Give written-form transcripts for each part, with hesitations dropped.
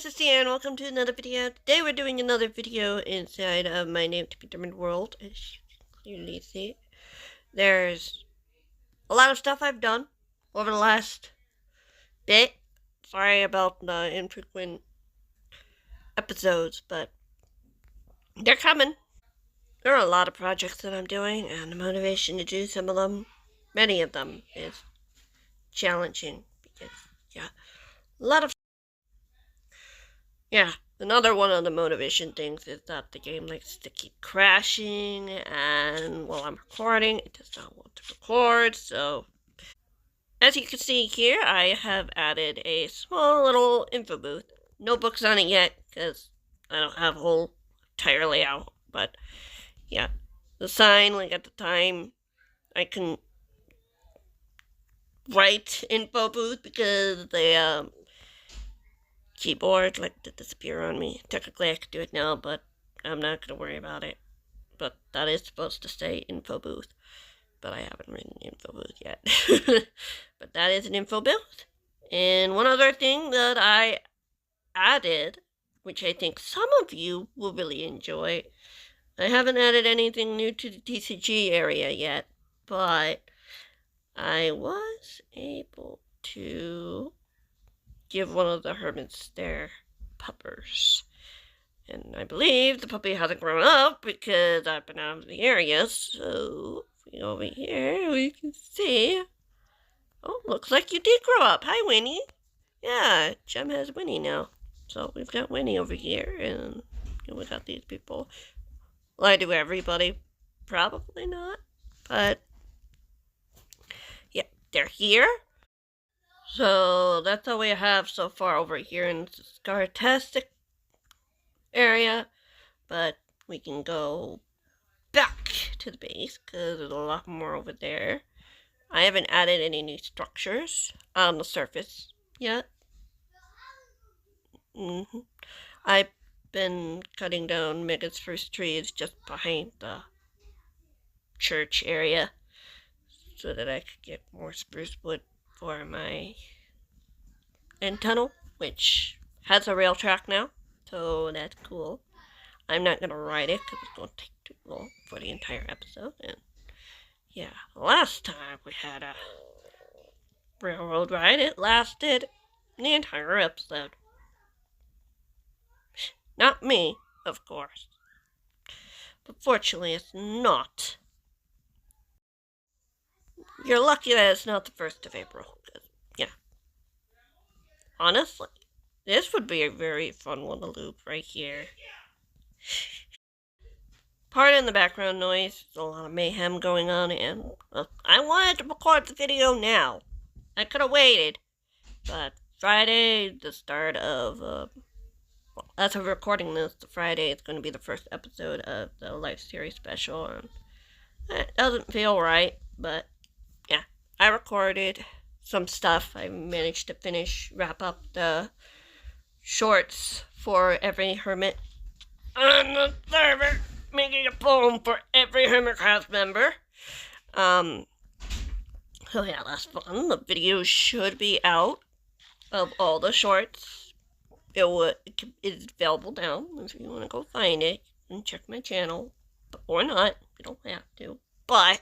this is Sierra and welcome to another video. Today we're doing another video inside of my name to be determined world. As you can clearly see, there's a lot of stuff I've done over the last bit. Sorry about the infrequent episodes, but they're coming. There are a lot of projects that I'm doing, and the motivation to do some of them, many of them, is challenging because, yeah, a lot of another one of the motivation things is that the game likes to keep crashing, and while I'm recording, it does not want to record, so as you can see here, I have added a small little info booth. No books on it yet, because I don't have a whole entire layout, but yeah. The sign, like at the time, I couldn't write info booth because the keyboard like to disappear on me. Technically I could do it now, but I'm not gonna worry about it. But that is supposed to say info booth, but I haven't written info booth yet. But that is an info booth. And one other thing that I added, which I think some of you will really enjoy, I haven't added anything new to the TCG area yet, but I was able to give one of the hermits their puppers. And I believe the puppy hasn't grown up because I've been out of the area, so if we go over here, we can see. Oh, looks like you did grow up. Hi, Winnie. Yeah, Jem has Winnie now. So we've got Winnie over here, and we got these people. Will I do everybody? Probably not, but yeah, they're here. So that's all we have so far over here in the Scartastic area, but we can go back to the base because there's a lot more over there. I haven't added any new structures on the surface yet. I've been cutting down Mega's first trees just behind the church area so that I could get more spruce wood for my end tunnel, which has a rail track now, so that's cool. I'm not gonna ride it because it's gonna take too long for the entire episode. And yeah, last time we had a railroad ride, it lasted the entire episode. Not me, of course, but fortunately it's not. You're lucky that it's not the 1st of April, yeah. Honestly, this would be a very fun one to loop right here. Pardon the background noise, there's a lot of mayhem going on, and I wanted to record the video now. I could have waited, but Friday, the start of, well, as of recording this, the Friday is going to be the first episode of the Life Series special, and it doesn't feel right, but yeah, I recorded some stuff. I managed to wrap up the shorts for every hermit on the server, making a poem for every hermit cast member. So yeah, that's fun. The video should be out of all the shorts. It's available now if you want to go find it and check my channel, or not. You don't have to, but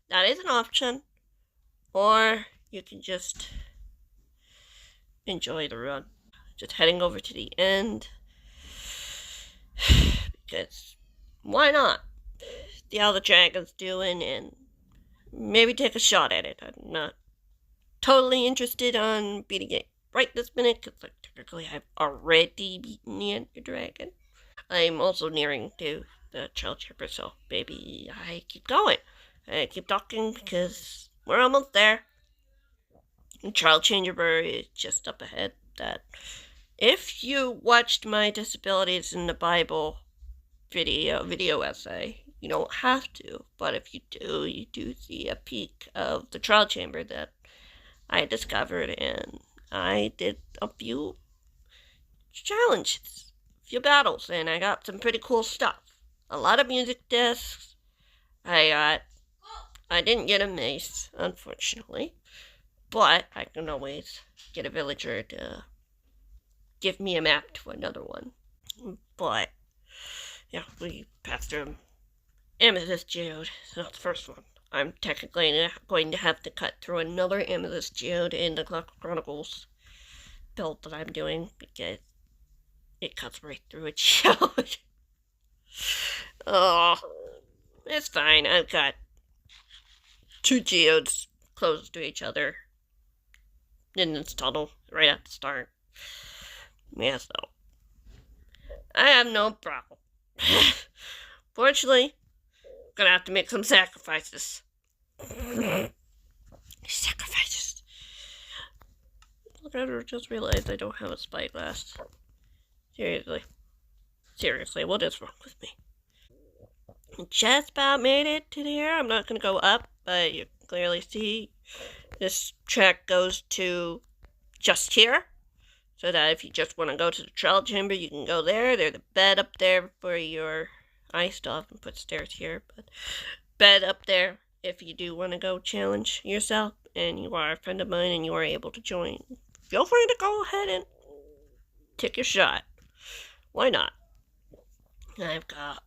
that is an option. Or you can just enjoy the run. Just heading over to the end. Because why not? See how the dragon's doing and maybe take a shot at it. I'm not totally interested on beating it right this minute because like, technically I've already beaten the Ender Dragon. I'm also nearing to the Child Chamber, so maybe I keep going. I keep talking because we're almost there. Child Chamber is just up ahead. That if you watched my Disabilities in the Bible video essay, you don't have to, but if you do, you do see a peek of the Trial Chamber that I discovered, and I did a few challenges, a few battles, and I got some pretty cool stuff. A lot of music discs. I didn't get a mace, unfortunately, but I can always get a villager to give me a map to another one. But, yeah, we passed through Amethyst Geode. It's not the first one. I'm technically going to have to cut through another Amethyst Geode in the Chronicles build that I'm doing because it cuts right through a geode. Oh, it's fine. I've got 2 geodes close to each other in this tunnel right at the start. Yeah, so I have no problem. Fortunately, I'm gonna have to make some sacrifices. Sacrifices. Look, I just realized I don't have a spyglass. Seriously, what is wrong with me? Just about made it to here. I'm not gonna go up, but you can clearly see this track goes to just here. So that if you just want to go to the trial chamber, you can go there. There's a bed up there for your... I still haven't put stairs here, but bed up there if you do want to go challenge yourself and you are a friend of mine and you are able to join. Feel free to go ahead and take your shot. Why not? I've got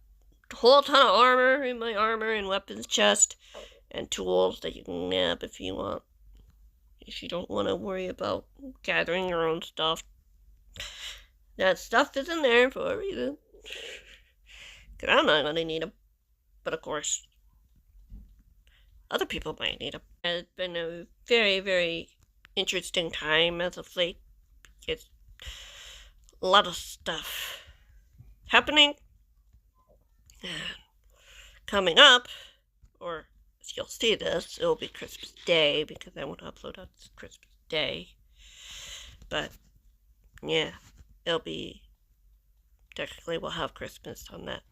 a whole ton of armor in my armor and weapons chest and tools that you can nab if you want. If you don't want to worry about gathering your own stuff. That stuff is in there for a reason. Because I'm not going to need them. But of course, other people might need them. It's been a very, very interesting time as of late. It's a lot of stuff happening. And coming up, or as you'll see this, it'll be Christmas Day because I want to upload on Christmas Day. But yeah, it'll be technically we'll have Christmas on that.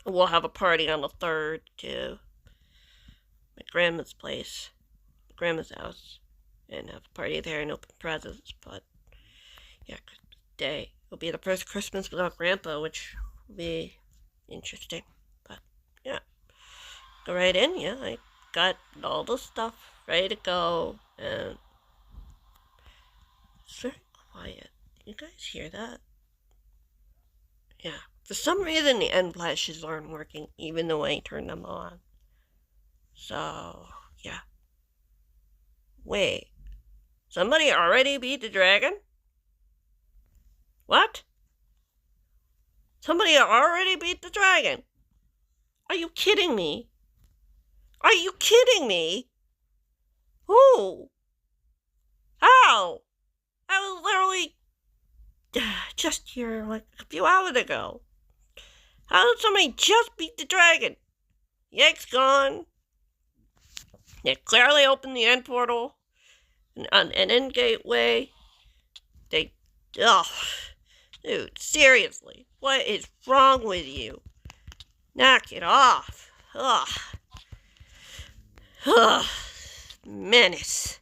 We'll have a party on the 3rd to my grandma's place, my grandma's house, and have a party there and open presents. But yeah, Christmas Day will be the first Christmas without Grandpa, which will be interesting. But yeah, go right in. Yeah, I got all the stuff ready to go, and it's very quiet. You guys hear that? Yeah. For some reason, the end flashes aren't working, even though I turned them on. So, yeah. Wait. Somebody already beat the dragon? What? Somebody already beat the dragon? Are you kidding me? Are you kidding me? Who? How? I was literally just here like a few hours ago. How did somebody just beat the dragon? Yank's gone. They clearly opened the end portal. An end gateway. They... Ugh. Dude, seriously. What is wrong with you? Knock it off. Ugh. Ugh. Menace.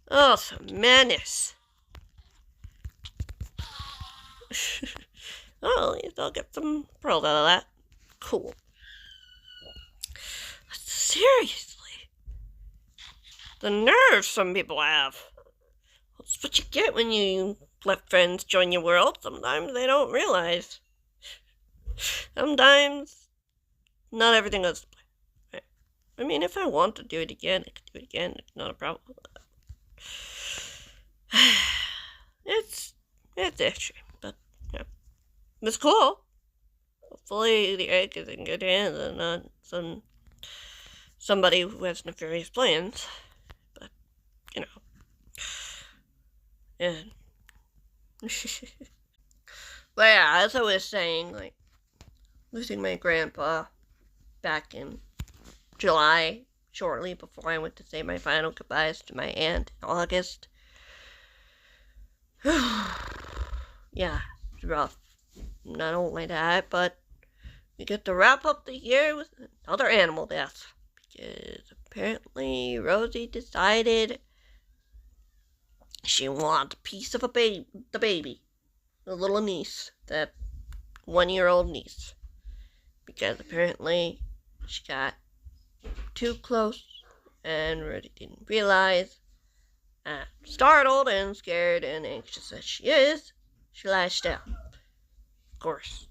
Oh, some menace. Oh, at least I'll get some pearls out of that. Cool. Seriously. The nerve some people have. That's what you get when you let friends join your world. Sometimes they don't realize. Sometimes not everything goes to plan. I mean, if I want to do it again, I could do it again. It's not a problem. It's interesting, but yeah. It's cool. Hopefully the egg is in good hands and not somebody who has nefarious plans. But, you know. And but yeah, as I was saying, like, losing my grandpa back in July, shortly before I went to say my final goodbyes to my aunt in August. Yeah, it's rough. Not only that, but we get to wrap up the year with another animal death. Because apparently Rosie decided she wanted a piece of the baby. The little niece. That 1-year-old niece. Because apparently she got too close and Rosie didn't realize. Startled and scared and anxious as she is, she lashed out. Of course.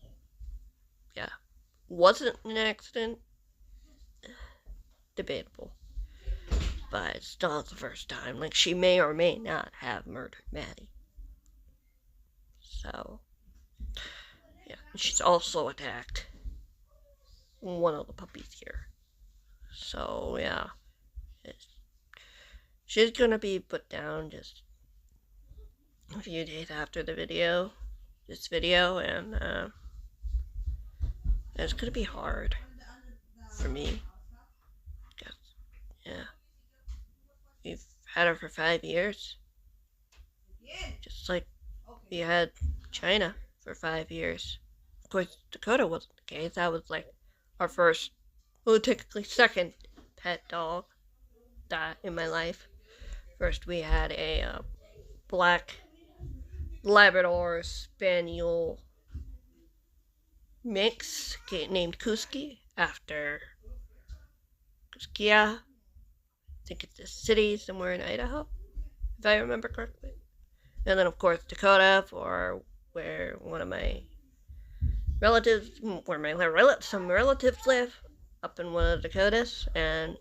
Yeah. Wasn't an accident? Debatable. But it's not the first time. Like, she may or may not have murdered Maddie. So, yeah. She's also attacked one of the puppies here. So, yeah. She's gonna be put down just a few days after this video, and it's gonna be hard for me. Because, yeah. We've had her for 5 years. Just like we had China for 5 years. Of course, Dakota wasn't the case. That was like our first, well, technically second pet dog that in my life. First, we had a black Labrador Spaniel mix named Kuski after Kuskia. I think it's a city somewhere in Idaho, if I remember correctly. And then, of course, Dakota, for where one of my relatives, some relatives live, up in one of the Dakotas, and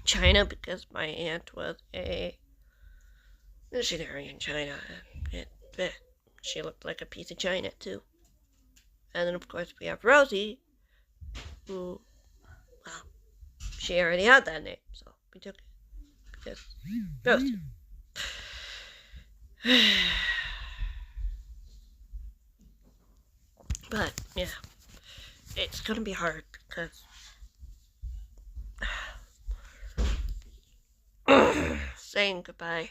China, because my aunt was a missionary in China, and she looked like a piece of China, too. And then, of course, we have Rosie, who, well, she already had that name, so we took it, because Rosie. But, yeah, it's gonna be hard, because saying goodbye,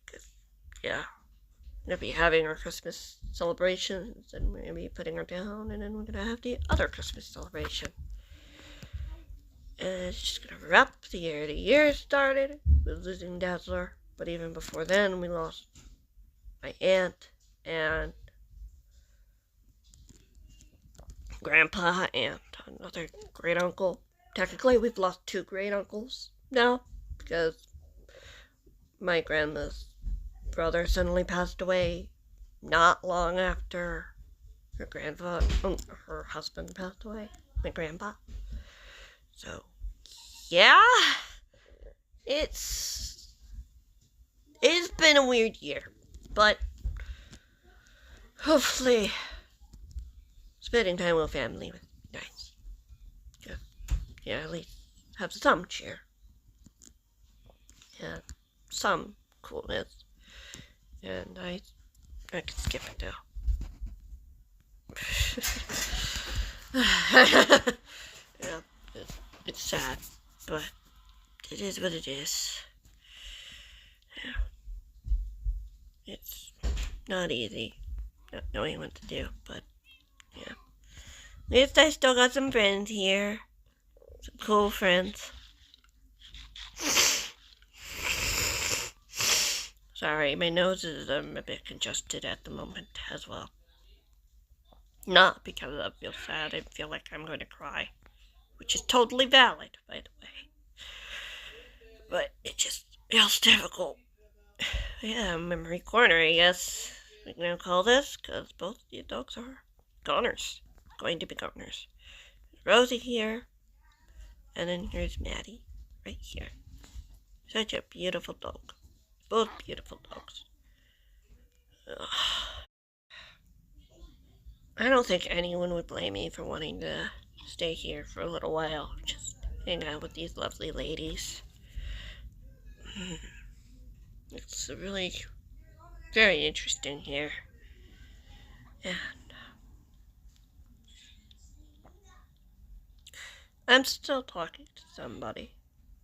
because, yeah, we're gonna be having our Christmas celebrations, and we're gonna be putting her down, and then we're gonna have the other Christmas celebration. And it's just gonna wrap the year. The year started with losing Dazzler, but even before then, we lost my aunt and grandpa and another great uncle. Technically, we've lost 2 great uncles now, because my grandma's brother suddenly passed away not long after her husband passed away, my grandpa. So, yeah, it's been a weird year, but hopefully spending time with family was nice. Yeah, at least have some cheer. Yeah, some coolness. And I can skip it now. Yeah, it's sad, but it is what it is. Yeah. It's not easy not knowing what to do, but yeah. At least I still got some friends here. Some cool friends. Sorry, my nose is a bit congested at the moment as well. Not because I feel sad, I feel like I'm going to cry. Which is totally valid, by the way. But it just feels difficult. Yeah, memory corner, I guess we're going to call this, because both the dogs are goners. Going to be goners. Rosie here, and then here's Maddie, right here. Such a beautiful dog. Both beautiful dogs. Ugh. I don't think anyone would blame me for wanting to stay here for a little while. Just hang out with these lovely ladies. It's really very interesting here. And I'm still talking to somebody.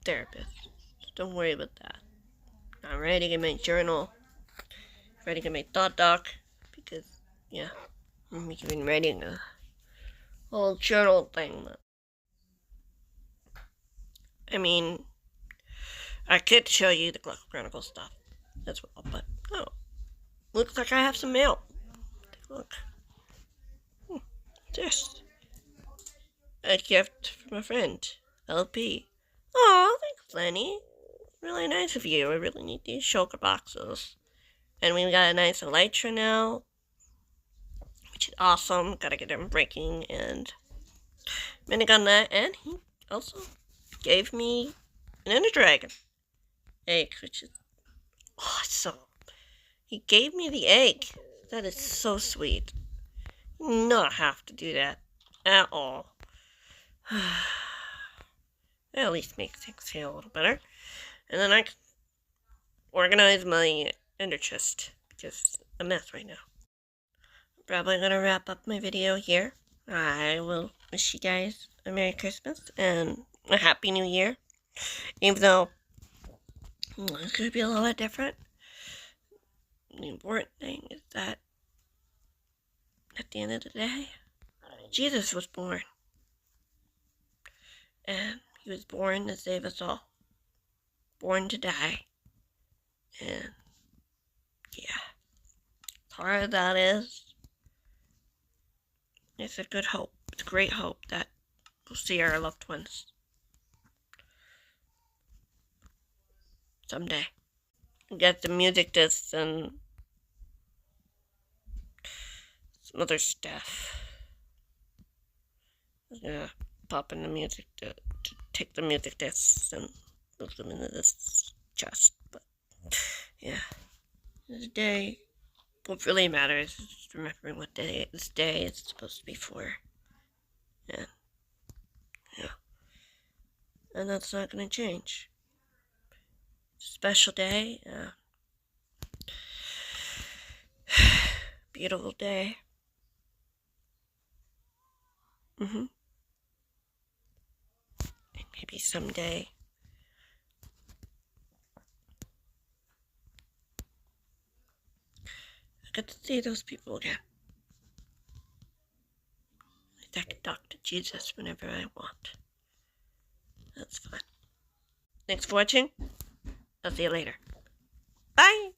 Therapist. Don't worry about that. I'm writing in my journal. Writing in my thought doc. Because, yeah, I'm even writing a whole journal thing. I mean, I could show you the Gluck Chronicle stuff as well, but oh, looks like I have some mail. Take a look. This. A gift from a friend. LP. Aw, thanks, Lenny. really nice of you. I really need these shulker boxes. And we got a nice elytra now, which is awesome. Gotta get him breaking and minigun that. And he also gave me an Ender Dragon egg, which is awesome. He gave me the egg. That is so sweet. Not have to do that at all. That at least makes things feel a little better. And then I can organize my ender chest because it's a mess right now. I'm probably gonna wrap up my video here. I will wish you guys a Merry Christmas and a Happy New Year. Even though it could be a little bit different. The important thing is that at the end of the day, Jesus was born. And he was born to save us all. Born to die. And yeah. As hard as that is, it's a good hope. It's a great hope that we'll see our loved ones someday. Get the music discs and some other stuff. I'm gonna pop in the music to take the music discs and move them into this chest. But yeah, this day, what really matters is just remembering what day this day is supposed to be for. And yeah, and that's not gonna change. Special day, beautiful day. And maybe someday I get to see those people again. I can talk to Jesus whenever I want. That's fun. Thanks for watching. I'll see you later. Bye!